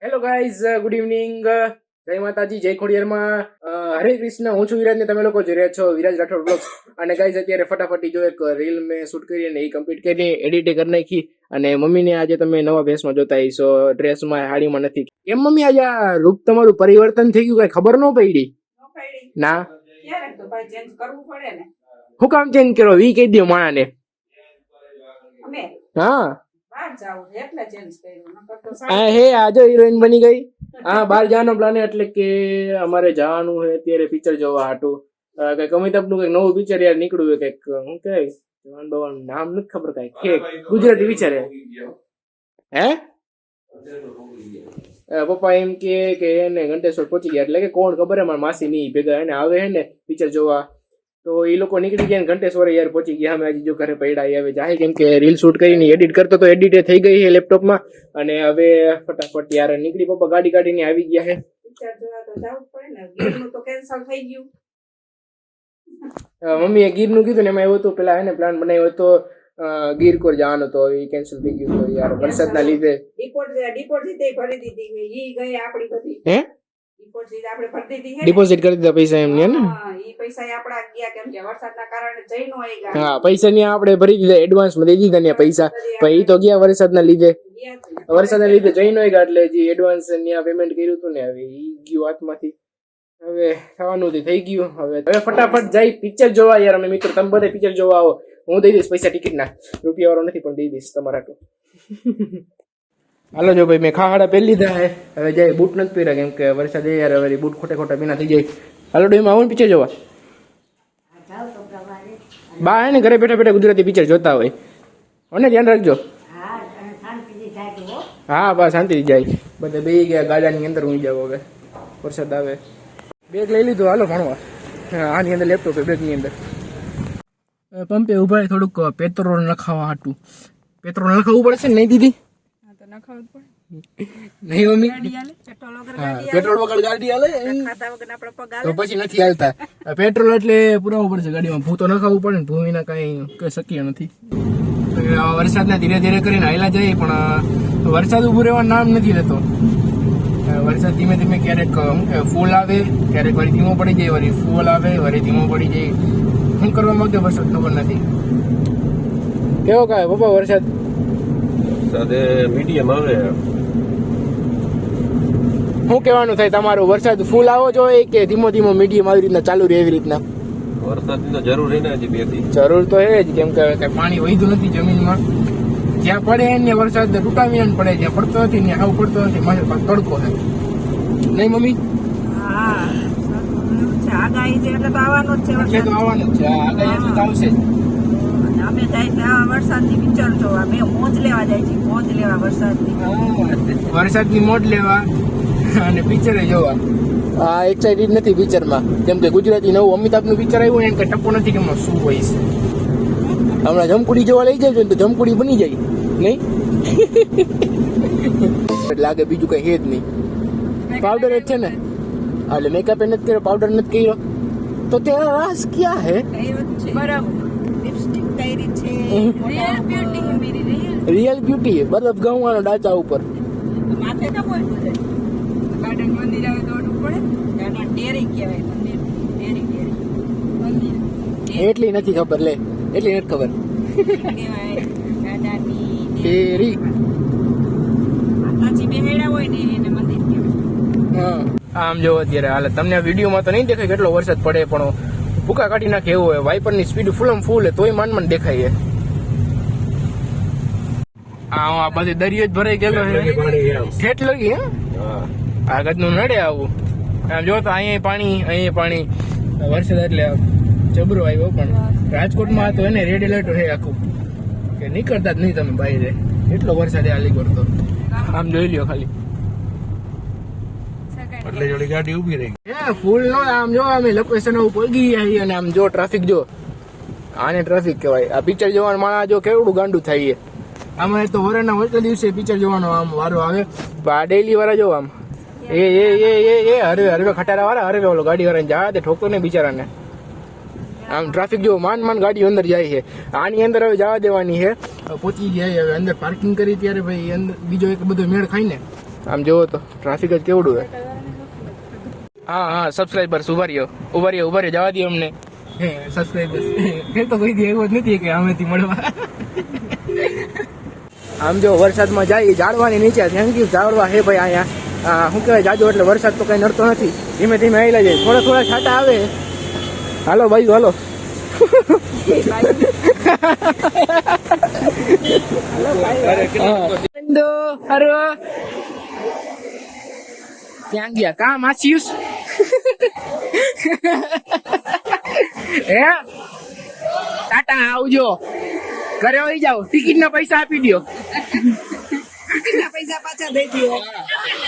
Hello guys, good evening. જય માતાજી, જય ખોડિયારમાં. હરે કૃષ્ણ. હું છું વિરાજ ને તમે લોકો જોઈ રહ્યા છો વિરાજ રાઠોડ બ્લોગ્સ. અને ગાઈઝ અત્યારે ફટાફટી જો એક રીલ મેં શૂટ કરી અને એ કમ્પ્લીટ કરી એડિટ કરી નાખી. અને મમ્મીને આજે તમે નવા ભેસમાં જોતા હશો, ડ્રેસમાં હાડીમાં નથી. કેમ મમ્મી આજે આ રૂપ તમારું પરિવર્તન થઈ ગયું, કઈ ખબર ન પડી? ના, હું કામ ચેન્જ કરો વી કહી દો માણાને. હા હે આજે હિરોઈન બની ગઈ. હા, બહાર જવાનો પ્લાન એટલે કે અમારે જવાનું છે અત્યારે પિક્ચર જોવા હાટું. કઈક અમિતાભ નું કઈક નવું પિક્ચર યાર નીકળ્યું છે, કઈક શું કહેવાય જવાન બવાન નામ નથી ખબર, કઈક ગુજરાતી પિક્ચર હે. પપ્પા એમ કે એને ઘંટેશ્વર પહોંચી ગયા એટલે કે કોણ ખબર હે, મારા માસી ની ભેગા એને આવે હે ને પિક્ચર જોવા, તો એ લોકો નીકળી ગયા ઘંટેશ્વર યાર પહોંચી ગયા. અમે આજે જો ઘરે પૈડા હવે જાય કેમ કે રીલ શૂટ કરીને એડિટ કરતો તો એડિટ થઈ ગઈ છે લેપટોપમાં. અને હવે ફટાફટ યાર નીકળી પપ્પા ગાડી કાઢીને આવી ગયા છે. મમ્મીએ ગીરનું કીધું ને એમાં એવું હતું, પેલા એને પ્લાન બનાવ્યો હતો ગીર કોર જવાનો તો એ કેન્સલ થઈ ગયું તો યાર વરસાદના લીધે. ડિપોઝિટ કરી દીધા પૈસા એમને ને. હા, પૈસા ની આપણે ભરી દીધા, એડવાન્સ માં દઈ દીધા ને પૈસા. પણ એ તો ગયા વરસાદના લીધે જઈ નો ગયા એટલે જે એડવાન્સ ત્યાં પેમેન્ટ કર્યું હતું ને હવે ઈ ગયું હાથમાંથી. હવે થવાનું થઈ ગયું. હવે ફટાફટ જઈ પિક્ચર જોવા યાર. અમે મિત્રો તમે બધા પિક્ચર જોવા આવો, હું દઈ દઈશ પૈસા ટિકિટ ના. રૂપિયા વાળો નથી પણ દઈ દઈશ તમારા તો. હાલો જો ભાઈ, મેં ખાડા પહેરી લીધા હે. હવે જાય બૂટ નથી પહેર્યા કેમ કે વરસાદ યાર હવે બૂટ ખોટા ભીના થઈ જાય. હાલો ડોઈમાં આવું ને પિક્ચર જોવા. બા હે ને ઘરે બેઠા બેઠા ગુજરાતી પિક્ચર જોતા હોય અને ધ્યાન રાખજો. હા બસ શાંતિથી જાય. બધા બે ગયા ગાડાની અંદર હું જાવ. હવે વરસાદ આવે. બેગ લઈ લીધું, હાલો ભણવા. આની અંદર લેપટોપ બેગની અંદર. પંપે ઉભા થોડુંક પેટ્રોલ નખાવા હાટું. પેટ્રોલ નખાવવું પડશે ને નહીં દીદી? નહીં મમ્મી, પેટ્રોલ વગર ગાડી હાલે તો પછી નથી હાલતા. પેટ્રોલ એટલે પુરાવવું પડશે ગાડીમાં. ભૂ તો નખાવવું પડે ને, ભૂ વિના કઈ શક્ય નથી. વરસાદના ધીરે ધીરે કરીને હાયલા જાય પણ વરસાદ ઉભું રહેવાનું નામ નથી લેતો. વરસાદ ધીમે ધીમે ક્યારેક ફૂલ આવે, ક્યારેક વળી ધીમો પડી જાય, વળી ફૂલ આવે, વળી ધીમો પડી જાય. શું કરવા માંગે વરસાદ ખબર નથી. કેવો કાય પપ્પા વરસાદ? મીડિયમ આવે. શું કહેવાનું થાય તમારું? વરસાદ ફૂલ આવો જોઈએ કે ધીમો ધીમો મીડિયમ આવી રીતના ચાલુ રહે એવી રીતના? વરસાદની તો જરૂર છે ને, હજી બે દી જરૂર તો છે જ કેમ કે પાણી વધ્યું નથી જમીનમાં. જ્યાં પડે ને વરસાદ તૂટાવીને પડે, જ્યાં પડતો નથી ને આવું પડતો નથી. મારે પાસે તડકો છે નહીં મમ્મી? આગાહી છે એટલે તો આવવાનું જ છે. એટલે તો આવવાનું જ છે. આગાહી એટલે તો આવશે જ. અમે જાય છે વરસાદની પિક્ચર જોવા. મેં મોજ લેવા જાય છે, મોજ લેવા વરસાદની મોજ લેવા અને પિક્ચરે જોવા. આ એક્સાઇટેડ નથી પિક્ચરમાં કેમ કે ગુજરાતી નવું અમિતાભનું પિક્ચર આવ્યું ને, ટપ્પો નથી કે શું હોય છે. હમણાં જમકુડી જોવા લઈ જાય તો જમકુડી બની જાય નહીં લાગે. બીજું કઈ હે જ નહીં. પાવડર જ છે ને, એટલે મેકઅપ નથી કર્યો, પાવડર નથી કર્યો તો તેરા રાસ ક્યાં હે? બરાબર. લિપસ્ટિક કરી છે. Real beauty. બરફ ગાવાનો ડાચા ઉપર. માથે તો બોલ બોલે. ગાર્ડન મંદિર આવે દોડવું પડે. ગાર્ડન ડેરી કહેવાય. મંદિર ડેરી એટલી નથી ખબર. લે એટલી નથી ખબર. કહેવાય ગાર્ડનની ડેરી. માતાજી બેહેડા હોય ને એને મંદિર કહેવાય. હા, આમ જો અત્યારે હાલ તમને વિડીયોમાં તો નહીં દેખાય કેટલો વરસાદ પડે, પણ ભૂકા કાઢી નાખે એવું હોય. વાઇપરની સ્પીડ ફૂલ તોય માંડ દેખાય. આ બધી દરિયો જ ભરાઈ ગયેલો છે. ઠેઠ લગી આ ગદનું નડે આવું. આમ જો તો અહીંયા પાણી વરસાદ એટલે જબરો આવ્યો. પણ રાજકોટમાં તો એને રેડ એલર્ટ છે આખું કે નીકળતા જ નહીં તમે બહાર. એટલો વરસાદ હાલી કરતો. આમ જોઈ લ્યો ખાલી. એટલે જોડી ગાડી ઉભી રહી. ફૂલ નો આમ જો અમે લોકેશન પહોંચી ગયા અને આમ જો ટ્રાફિક જો. આને ટ્રાફિક કહેવાય. આ પિક્ચર જોવાનું માણસ જો કેવડું ગાંડું થાય. આમાં તો વરના વચ્ચે દિવસે પિક્ચર જોવાનો આમ વારો આવે. આ ડેઈલી વાળા જો આમ હરવે ખટારા વાળા હરવે ઓલો ગાડી વાળાને જા તે ઠોકતો ને બિચારાને. આમ ટ્રાફિક જો માંડ ગાડી અંદર જાય છે. આની અંદર હવે જવા દેવાની છે. પહોંચી જાય હવે અંદર પાર્કિંગ કરી ત્યારે ભાઈ અંદર બીજો એક બધો મેળ ખાઈ ને આમ જોવો તો ટ્રાફિક જ કેવડું હે. હા સબસ્ક્રાઈબર્સ ઉભા રહ્યો જવા દો અમને. સબસ્ક્રાઈબર્સ એ તો કોઈ દી એવું જ નથી કે અમેથી મળવા. આમ જો વરસાદમાં જાય ઝાડવાની નીચે થેન્ક યુ ઝાડવા હે ભાઈ અહીંયા શું કહેવાય જાજો એટલે વરસાદ તો કઈ નડતો નથી. ધીમે ધીમે આવેલા જાય થોડા છાંટા આવે. હાલો ભાઈ હાલો. ક્યાં ગયા કા માસીયુસ હે ટાટા આવજો ઘરે આવી જાઓ ટિકિટ ના પૈસા આપી દો. ટિકિટના પૈસા પાછા દઈ દો.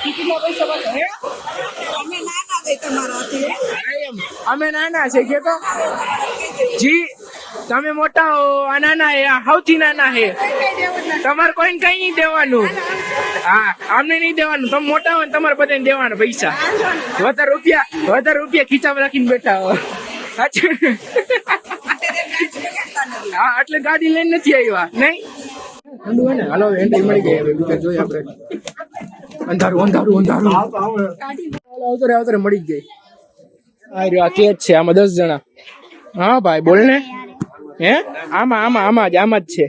ટિકિટના પૈસા પાછા હે અમે નાના દઈ તમારાથી અમે નાના છે કે તો જી તમે મોટા હો આ નાના હે આ સૌથી નાના હે તમારે કોઈને કઈ નહીં દેવાનું. હા અમને નહીં દેવાનું તમે મોટા હોય તમારે બધાને દેવાના પૈસા. વધારે રૂપિયા ખીચામાં રાખીને બેઠા હો. હા એટલે ગાડી લઈને નથી આવ્યા નહીં ઠંડુ હોય ને. હાલો એન્ટ્રી મળી ગઈ હવે બીજા જોઈએ આપણે. અંધારું આવતરે મળી જ ગઈ. આ રહ્યો આ કેચ છે આમાં 10 જણા. હા ભાઈ બોલ ને હે આમાં જ છે.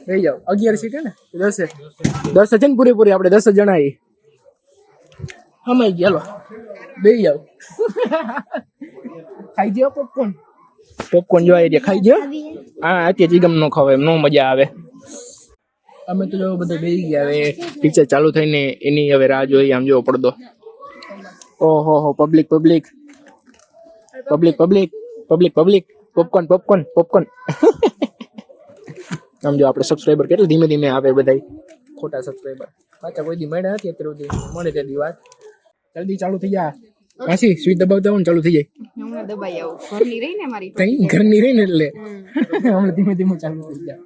રહી જાવ 11 સીટ હે ને 10 છે ને પૂરેપૂરી આપણે 10 જણા આવી હમાઈ ગયા. બે જાવ ખાઈ જાવ પોપકોર્ન જો આવી ખાઈ જાવ. હા અત્યારે જીગમ નો ખવાય એમ નો મજા આવે. અમે તો જો બધા બેસી ગયા હવે પિક્ચર ચાલુ થઈને એની હવે રાહ જોઈ. આમ જોવો પડદો ઓહો પબ્લિક પોપકોર્ન. આમ જો આપણે સબસ્ક્રાઈબર કેટલા ધીમે ધીમે આવે બધા ખોટા સબસ્ક્રાઈબર. પાછા કોઈ દી મળ્યા નથી અત્યારે સુધી મળે તે દી વાત જલ્દી ચાલુ થઈ જાય. પાછી સ્વિચ દબાવતા હોય ને ચાલુ થઈ જાય. હમણાં દબાઈ આવું ઘરની રહી ને મારી કઈ ઘરની રહી ને એટલે હમણાં ધીમે ધીમે ચાલુ થઈ જાય.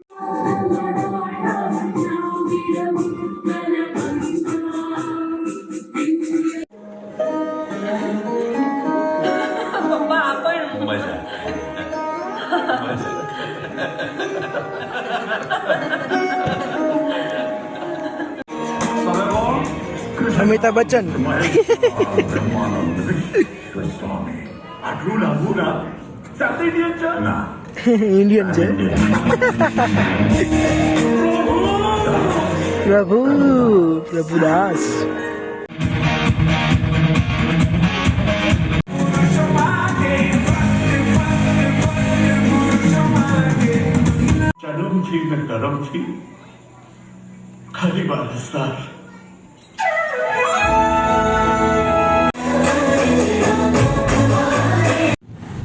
અમિતાભ બચ્ચન ઇન્ડિયન છે. પ્રભુદાસ કરમ થી ખાલી બાર વિસ્તાર.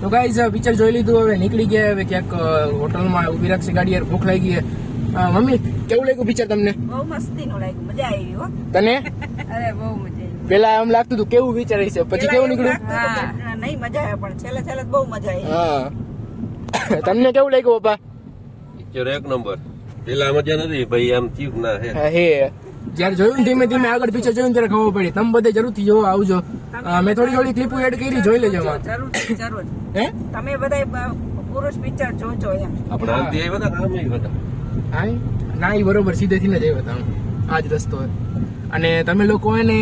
તો ગાઈઝ પિક્ચર જોઈ લીધું હવે નીકળી ગયા. હવે ક્યાંક હોટલમાં ઉભી રાખશે ગાડી યાર ભૂખ લાગી ગઈ. મમ્મી કેવું લાગ્યું પિક્ચર તમને? બહુ મસ્તીનું લાગ્યું મજા આવી હો. તને? અરે બહુ મજા આવી. પેલા એમ લાગતું હતું કેવું પિક્ચર હશે પછી કેવું નીકળ્યું? હા નહીં મજા આવે પણ છેલ્લે બહુ મજા આવી. હા તમને કેવું લાગ્યું પપ્પા? પિક્ચર એક નંબર. પેલા મજા નથી ભાઈ આમ થયું ના હે જયારે જોયું ધીમે ધીમે આગળ પિક્ચર જોયું ત્યારે ખબર પડી. તમે બધે જરૂરથી જોવા આવજો. મેં થોડી ક્લિપો એડ કરી જોઈ લેજો. જરૂર હે તમે બધા પુરુષ પિક્ચર જોજો એમ. આપણે આમથી આવ્યા હતા આમ આવ્યા હતા. ના એ બરોબર સીધેથી જ આવ્યા હતા. આ જ રસ્તો અને તમે લોકો એને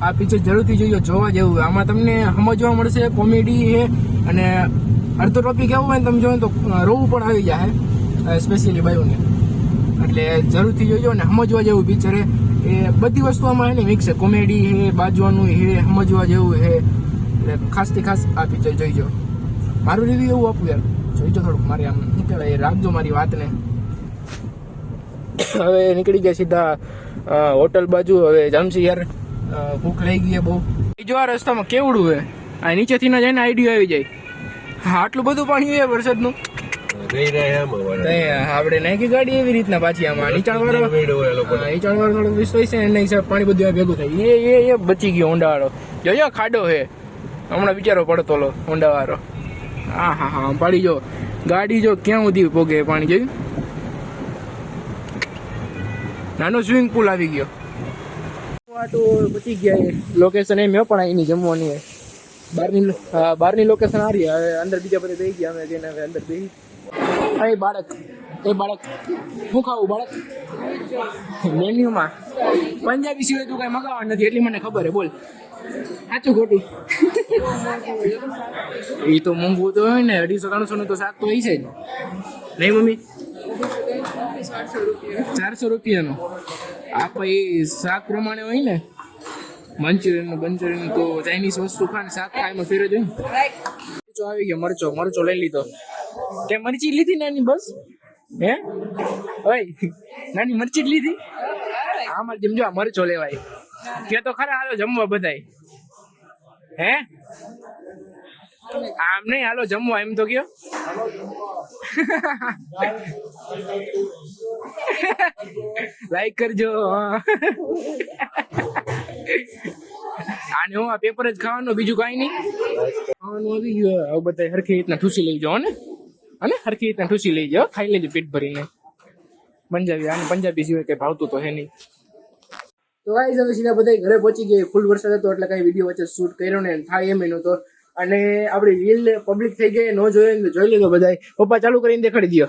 આ પિક્ચર જરૂરથી જોજો. જોવા જેવું આમાં તમને સમજવા મળશે. કોમેડી છે અને અડધો ટોપિક એવું હોય ને તમે જોવો તો રોવું પણ આવી જાય સ્પેશિયલી બાયોને. એટલે જરૂરથી જોજો ને સમજવા જેવું પિક્ચર એ બધી વસ્તુ આમાં એને મિક્સ છે. કોમેડી છે બાજવાનું છે સમજવા જેવું છે. એટલે ખાસથી ખાસ આ પિક્ચર જોઈજો. મારું રિવ્યુ એવું આપું યાર જોઈજો થોડુંક. મારે આમ શું કહેવાય રાખજો મારી વાતને. હવે નીકળી ગયા સીધા હોટલ બાજુ. હવે જામસી યાર ભૂખ લઈ ગઈ બહુ. જો આ રસ્તામાં કેવડું હે આ નીચેથી ના જાય ને આઈડિયો આવી જાય. હા આટલું બધું પાણી હોય વરસાદનું. આપડે નાખી ગાડી એવી રીતના પાછી આમાં નીચાણ વાળો થોડો વિશ્વાસ છે એના હિસાબે પાણી બધું ભેગું થાય. એ બચી ગયો ઊંડા વાળો. જોયો ખાડો હે હમણાં બિચારો પડતો લો ઊંડા વાળો. હા પાડી જો ગાડી જો ક્યાં સુધી પોગે પાણી જોયું. નાનો સ્વિમિંગ પુલ આવી ગયો. તો બચી ગયા લોકેશન એમ પણ અહીંની જમવાની બહારની લોકેશન હારી. હવે અંદર બીજા બધા બેસી ગયા અમે જઈને હવે અંદર બેસી. બાળક એ બાળક શું ખાવું બાળક મેન્યુમાં પંજાબી સિવાય તું કઈ મગાવવા નથી એટલી મને ખબર હે બોલ સાચું ખોટું એ તો મોંઘું તો હોય ને 250-300 નું તો શાક તો હોય છે જ નહીં મમ્મી 400 રૂપિયાનું આ પછી શાક પ્રમાણે હોય ને મંચુરિયન તો ચાઇનીઝ વસ્તુ ખાને શાક ખાયમાં ફેર જ હોય મરચો આવી ગયો મરચો લઈ લીધો તે મરચી લીધી નાની બસ હે ઓય નાની મરચી જ લીધી આમાં જેમ જો આ મરચો લેવાય કે તો ખરા હાલો જમવા બધાય હે આમ નહીં હાલો જમવા એમ તો કયો લાઈક કરજો આને હું આ પેપર જ ખાવાનું બીજું કાંઈ નહીં ખાવાનું આવી ગયું હવે બધા હરખી રીતના ઠૂસી લઈ જાઓ ને અને હરખી રીતના ઠૂસી લઈ જાઓ ખાઈ લેજો પેટ ભરીને પંજાબી સિવાય કઈ ભાવતું તો હે નહીં તો ગાઈસ હવે સીધા બધા ઘરે પહોંચી ગયા ફૂલ વરસાદ હતો એટલે કઈ વિડીયો વચ્ચે શૂટ કર્યો ને થાય એમ એનો તો અને આપણી રીલ પબ્લિક થઈ ગઈ ન જોઈએ તો જોઈ લીધો બધા પપ્પા ચાલુ કરીને દેખાડી દો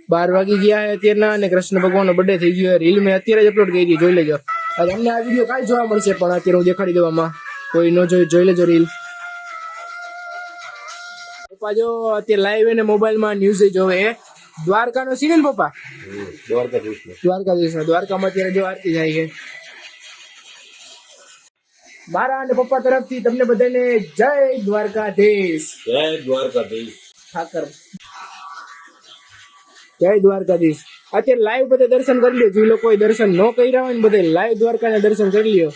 12 વાગી ગયા અત્યારના અને કૃષ્ણ ભગવાનનો બર્થડે થઈ ગયો રીલ મેં અત્યારે જ અપલોડ કરી હતી જોઈ લેજો અને અમને આ વિડીયો કાલ જોવા મળશે પણ અત્યારે હું દેખાડી દેવામાં કોઈ ન જોઈ લેજો રીલ પપ્પા જો અત્યારે લાઈવ એને મોબાઈલમાં ન્યૂઝ જોવે દ્વારકાનો સીન ને પપ્પા દ્વારકામાં અત્યારે જો આરતી જાય છે મારા અને પપ્પા તરફથી તમને બધાને જય દ્વારકાધીશ ઠાકર જય દ્વારકાધીશ અત્યારે લાઈવ બધા દર્શન કરી લ્યો જે લોકોએ દર્શન ન કર્યા હોય ને બધા લાઈવ દ્વારકાના દર્શન કરી લ્યો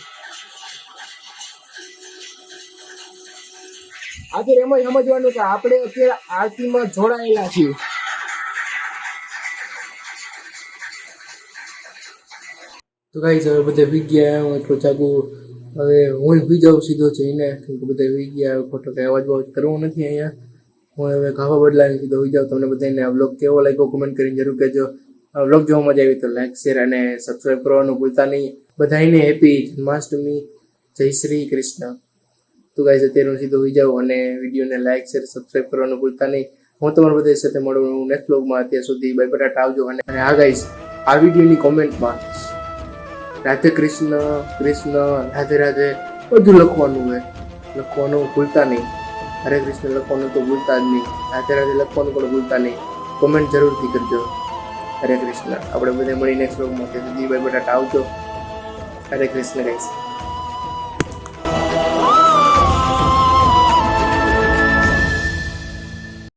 અત્યારે એમાં સમજવાનું કે આપણે અત્યારે આરતીમાં જોડાયેલા છીએ તો ગાઈસ હવે બધા વી ગયા હું એટલો જાગુ હવે હું વી જાઉં સીધો જઈને બધા વી ગયા ખોટો કઈ અવાજ બવાજ કરવો નથી અહીંયા હું હવે ઘાવા બદલાવી સીધો વી જાઉં તમને બધાને આ વ્લોગ કેવો લાગ્યો કોમેન્ટ કરીને જરૂર કહેજો આ વ્લોગ જોવા મજા આવી તો લાઈક શેર અને સબસ્ક્રાઈબ કરવાનું ભૂલતા નહીં બધાને હેપી જન્માષ્ટમી જય શ્રી કૃષ્ણ તો ગાઈસ અત્યારે હું સીધો વી જાઉં અને વિડીયોને લાઈક શેર સબસ્ક્રાઈબ કરવાનું ભૂલતા નહીં હું તમારા બધા સાથે મળું નેક્સ્ટ વ્લોગમાં અત્યાર સુધી બાય બટાટા આવજો અને હા ગાઈસ આ વિડીયોની કોમેન્ટમાં રાધે કૃષ્ણ કૃષ્ણ રાધે રાધે બધું લખવાનું હોય લખવાનું ભૂલતા નહીં હરે કૃષ્ણ લખવાનું તો ભૂલતા જ નહીં રાધે રાધે લખવાનું પણ ભૂલતા નહીં કોમેન્ટ જરૂરથી કરજો હરે કૃષ્ણ આપણે બધા મળી નેક્સ્ટ વ્લોગમાં ત્યાં સુધી બાય બટાટા આવજો હરે કૃષ્ણ ગાઈસ